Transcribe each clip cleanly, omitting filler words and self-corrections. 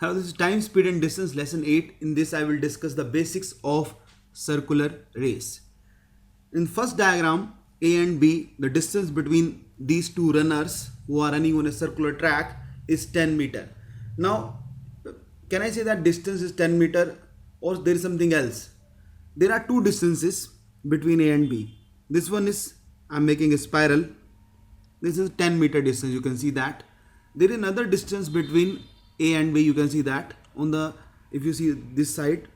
Hello, this is Time, Speed and Distance lesson 8. In this I will discuss the basics of circular race. In first diagram A and B, the distance between these two runners who are running on a circular track is 10 meter. Now, can I say that distance is 10 meter or there is something else? There are two distances between A and B. This one is, I am making a spiral. This is 10 meter distance, you can see that. There is another distance between A and B, you can see that on the, if you see this side,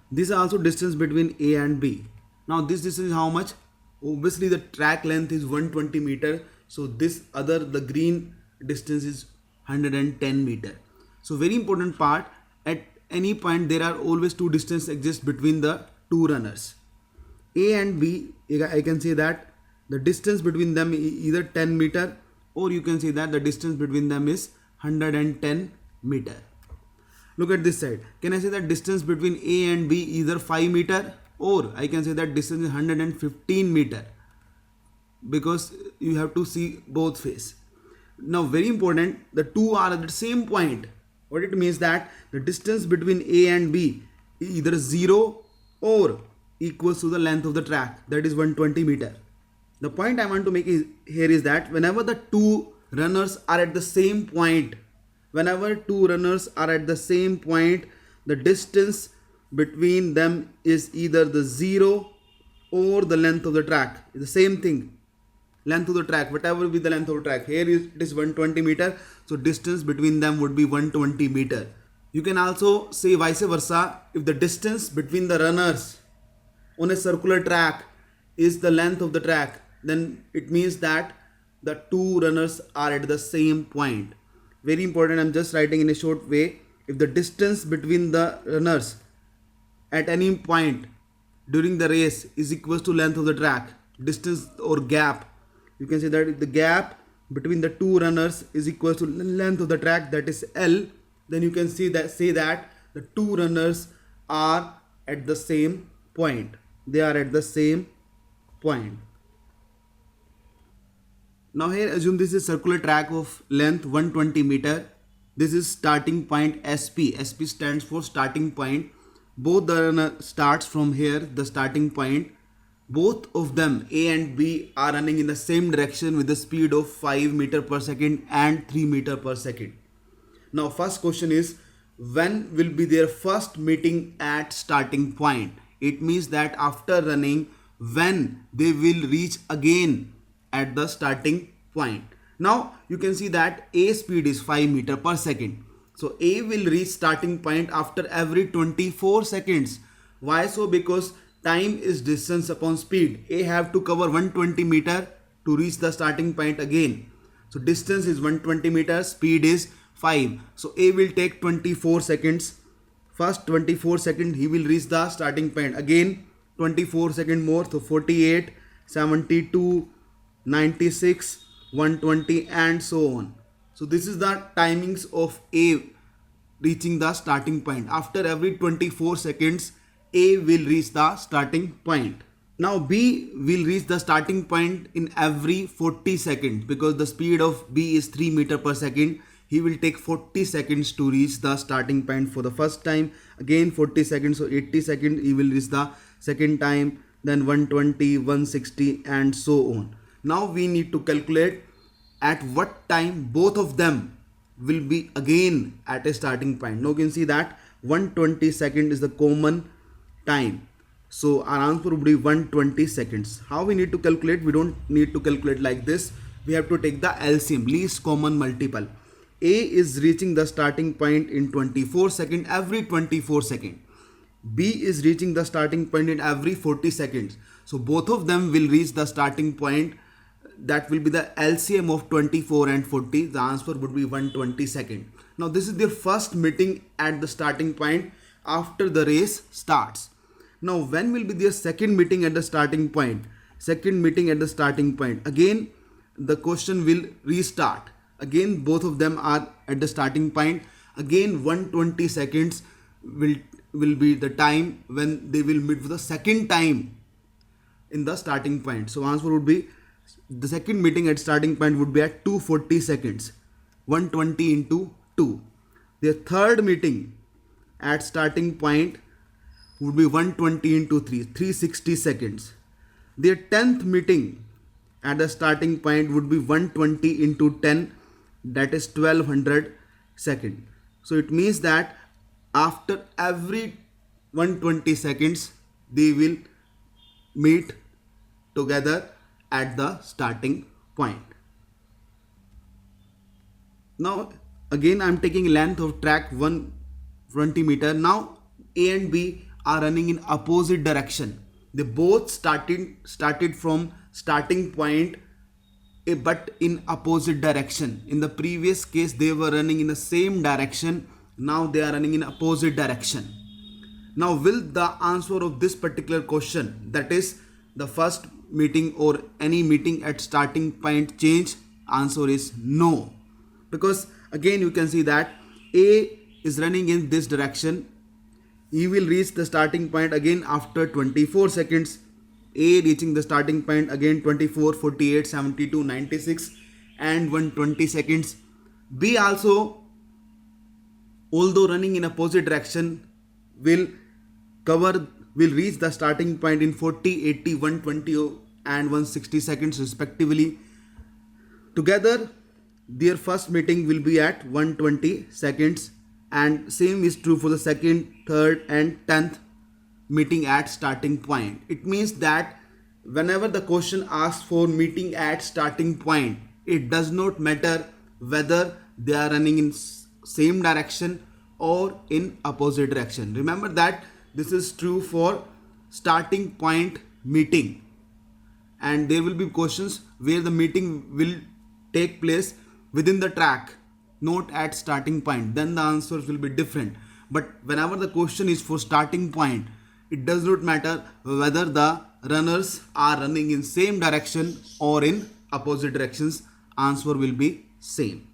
this is also distance between A and B. Now this distance is how much? Obviously the track length is 120 meter, so this other, the green distance is 110 meter. So very important part, at any point there are always two distances exist between the two runners. A and B, I can say that the distance between them is either 10 meter, or you can say that the distance between them is 110 meter. Look at this side. Can I say that distance between A and B either 5 meter, or I can say that distance is 115 meter, because you have to see both face. Now very important, the two are at the same point. What it means that the distance between A and B is either 0 or equals to the length of the track, that is 120 meter. The point I want to make here is that whenever the two runners are at the same point, the distance between them is either the 0 or the length of the track. It's the same thing, length of the track, whatever will be the length of the track. Here it is 120 meter, so distance between them would be 120 meter. You can also say vice versa. If the distance between the runners on a circular track is the length of the track, then it means that the two runners are at the same point. Very important, I'm just writing in a short way. If the distance between the runners at any point during the race is equal to length of the track, distance or gap, you can say that if the gap between the two runners is equal to length of the track, that is L, then you can say that the two runners are at the same point. They are at the same point. Now here assume this is circular track of length 120 meter. This is starting point SP. SP stands for starting point. Both the runner starts from here, the starting point. Both of them, A and B, are running in the same direction with the speed of 5 meter per second and 3 meter per second. Now first question is, when will be their first meeting at starting point? It means that after running, when they will reach again at the starting point. Now you can see that A speed is 5 meter per second. So A will reach starting point after every 24 seconds. Why so? Because time is distance upon speed. A have to cover 120 meter to reach the starting point again. So distance is 120 meter, speed is 5. So A will take 24 seconds. First 24 seconds he will reach the starting point. Again 24 seconds more, so 48, 72, 96, 120 and so on. So this is the timings of A reaching the starting point. After every 24 seconds A will reach the starting point. Now B will reach the starting point in every 40 seconds, because the speed of B is 3 meter per second. He will take 40 seconds to reach the starting point for the first time. Again 40 seconds, so 80 seconds he will reach the second time, then 120, 160 and so on. Now we need to calculate at what time both of them will be again at a starting point. Now you can see that 120 seconds is the common time. So our answer would be 120 seconds. How we need to calculate? We don't need to calculate like this. We have to take the LCM, least common multiple. A is reaching the starting point in 24 seconds, every 24 seconds. B is reaching the starting point in every 40 seconds. So both of them will reach the starting point. That will be the LCM of 24 and 40. The answer would be 120 seconds. Now this is their first meeting at the starting point after the race starts. Now when will be their second meeting at the starting point? Second meeting at the starting point. Again the question will restart. Again both of them are at the starting point. Again 120 seconds will be the time when they will meet for the second time in the starting point. So answer would be, the second meeting at starting point would be at 240 seconds. 120 into 2. Their third meeting at starting point would be 120 into 3, 360 seconds. Their 10th meeting at the starting point would be 120 into 10, that is 1200 seconds. So it means that after every 120 seconds they will meet together at the starting point. Now again I am taking length of track 120 meter. Now A and B are running in opposite direction. They both started from starting point, but in opposite direction. In the previous case they were running in the same direction. Now they are running in opposite direction. Now will the answer of this particular question, that is the first meeting or any meeting at starting point, change? Answer is no, because again you can see that A is running in this direction. He will reach the starting point again after 24 seconds. A reaching the starting point again 24, 48, 72, 96 and 120 seconds. B also, although running in opposite direction, will reach the starting point in 40, 80, 120 and 160 seconds respectively. Together their first meeting will be at 120 seconds, and same is true for the second, third and 10th meeting at starting point. It means that whenever the question asks for meeting at starting point, it does not matter whether they are running in same direction or in opposite direction. Remember that this is true for starting point meeting, and there will be questions where the meeting will take place within the track, not at starting point. Then the answers will be different. But whenever the question is for starting point, it does not matter whether the runners are running in same direction or in opposite directions. Answer will be same.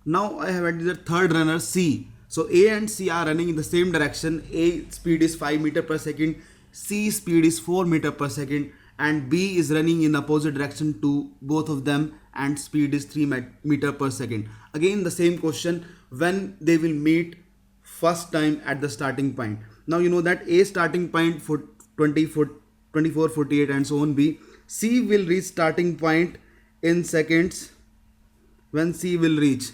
Now I have added the third runner, C. So A and C are running in the same direction. A speed is 5 meter per second, C speed is 4 meter per second, and B is running in opposite direction to both of them and speed is 3 meter per second. Again the same question, when they will meet first time at the starting point. Now you know that A starting point for 24, 48 and so on. B, C will reach starting point in seconds. When C will reach,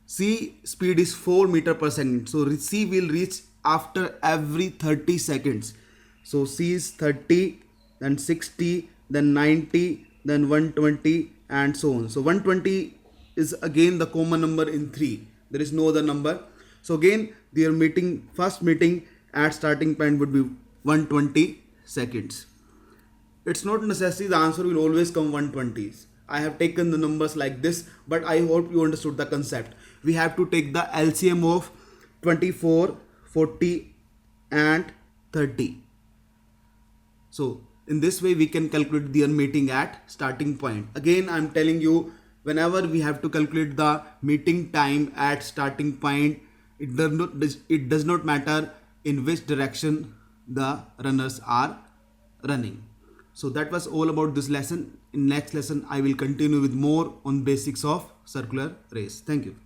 C speed is 4 meter per second, so C will reach after every 30 seconds. So C is 30, then 60, then 90, then 120 and so on. So 120 is again the common number in 3. There is no other number. So again their first meeting at starting point would be 120 seconds. It's not necessary the answer will always come 120s. I have taken the numbers like this, but I hope you understood the concept. We have to take the LCM of 24, 40 and 30. So in this way we can calculate their meeting at starting point. Again I am telling you, whenever we have to calculate the meeting time at starting point, it does not matter in which direction the runners are running. So that was all about this lesson. In next lesson I will continue with more on basics of circular race. Thank you.